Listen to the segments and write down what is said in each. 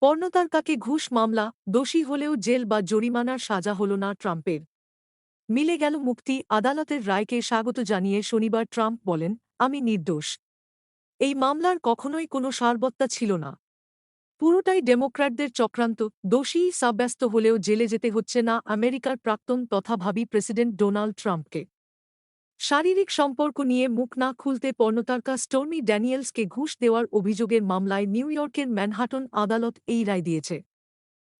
পর্ণতারকাকে ঘুষ মামলা, দোষী হলেও জেল বা জরিমানার সাজা হল না ট্রাম্পের। মিলে গেল মুক্তি। আদালতের রায়কে স্বাগত জানিয়ে শনিবার ট্রাম্প বলেন, আমি নির্দোষ। এই মামলার কখনোই কোনো সারবত্তা ছিল না। পুরোটাই ডেমোক্র্যাটদের চক্রান্ত। দোষী সাব্যস্ত হলেও জেলে যেতে হচ্ছে না আমেরিকার প্রাক্তন তথা ভাবী প্রেসিডেন্ট ডোনাল্ড ট্রাম্পকে। শারীরিক সম্পর্ক নিয়ে মুখ না খুলতে পর্ণতারকা স্টোর্মি ড্যানিয়েলসকে ঘুষ দেওয়ার অভিযোগের মামলায় নিউ ইয়র্কের ম্যানহাটন আদালত এই রায় দিয়েছে।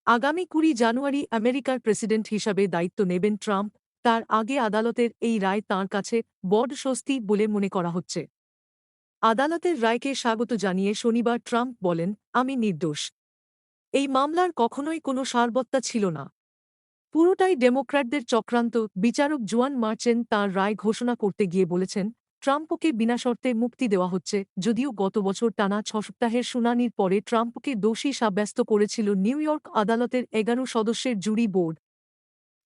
আগামী ২০ জানুয়ারি আমেরিকার প্রেসিডেন্ট হিসাবে দায়িত্ব নেবেন ট্রাম্প। তার আগে আদালতের এই রায় তাঁর কাছে বড় স্বস্তি বলে মনে করা হচ্ছে। আদালতের রায়কে স্বাগত জানিয়ে শনিবার ট্রাম্প বলেন, আমি নির্দোষ। এই মামলার কখনোই কোনো সারবত্তা ছিল না। পুরোটাই ডেমোক্র্যাটদের চক্রান্ত। বিচারক জুয়ান মার্চেন তাঁর রায় ঘোষণা করতে গিয়ে বলেছেন, ট্রাম্পকে বিনা শর্তে মুক্তি দেওয়া হচ্ছে। যদিও গত বছর টানা ৬ সপ্তাহের শুনানির পরে ট্রাম্পকে দোষী সাব্যস্ত করেছিল নিউ ইয়র্ক আদালতের ১১ সদস্যের জুরি বোর্ড।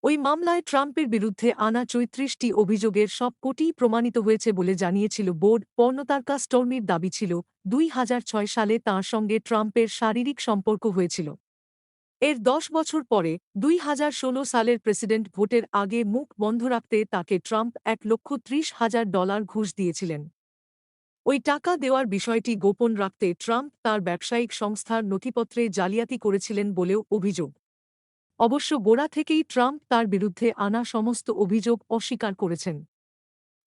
ওই মামলায় ট্রাম্পের বিরুদ্ধে আনা ৩৪টি অভিযোগের সবকটিই প্রমাণিত হয়েছে বলে জানিয়েছিল বোর্ড। পর্ণতারকা স্টোর্মির দাবি ছিল, ২০০৬ সালে তাঁর সঙ্গে ট্রাম্পের শারীরিক সম্পর্ক হয়েছিল। এর ১০ বছর পরে ২০১৬ সালের প্রেসিডেন্ট ভোটের আগে মুখ বন্ধ রাখতে তাকে ট্রাম্প $১,৩০,০০০ ঘুষ দিয়েছিলেন। ওই টাকা দেওয়ার বিষয়টি গোপন রাখতে ট্রাম্প তাঁর ব্যবসায়িক সংস্থার নথিপত্রে জালিয়াতি করেছিলেন বলেও অভিযোগ। অবশ্য গোড়া থেকেই ট্রাম্প তার বিরুদ্ধে আনা সমস্ত অভিযোগ অস্বীকার করেছেন।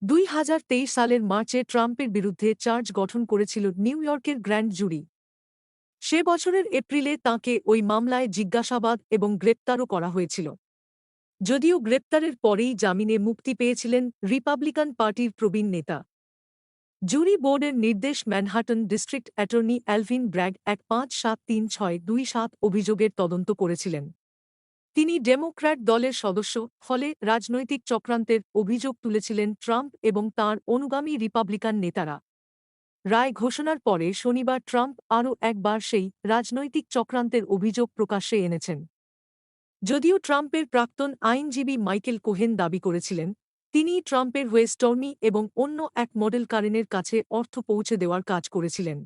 ২০২৩ সালের মার্চে ট্রাম্পের বিরুদ্ধে চার্জ গঠন করেছিল নিউ ইয়র্কের গ্র্যান্ড জুরি। সে বছরের এপ্রিলে তাঁকে ওই মামলায় জিজ্ঞাসাবাদ এবং গ্রেপ্তারও করা হয়েছিল। যদিও গ্রেপ্তারের পরেই জামিনে মুক্তি পেয়েছিলেন রিপাবলিকান পার্টির প্রবীণ নেতা। জুরি বোর্ডের নির্দেশ Manhattan district attorney Alvin brag ১৫৭৩৬২৭ অভিযোগের তদন্ত করেছিলেন। তিনি ডেমোক্র্যাট দলের সদস্য, ফলে রাজনৈতিক চক্রান্তের অভিযোগ তুলেছিলেন ট্রাম্প এবং তাঁর অনুগামী রিপাবলিকান নেতারা। রায় ঘোষণার পরে শনিবার ট্রাম্প আরও একবার সেই রাজনৈতিক চক্রান্তের অভিযোগ প্রকাশ্যে এনেছেন। যদিও ট্রাম্পের প্রাক্তন আইনজীবী মাইকেল কোহেন দাবি করেছিলেন, তিনিই ট্রাম্পের হয়ে স্টোর্মি এবং অন্য এক মডেল কারেনের কাছে অর্থ পৌঁছে দেওয়ার কাজ করেছিলেন।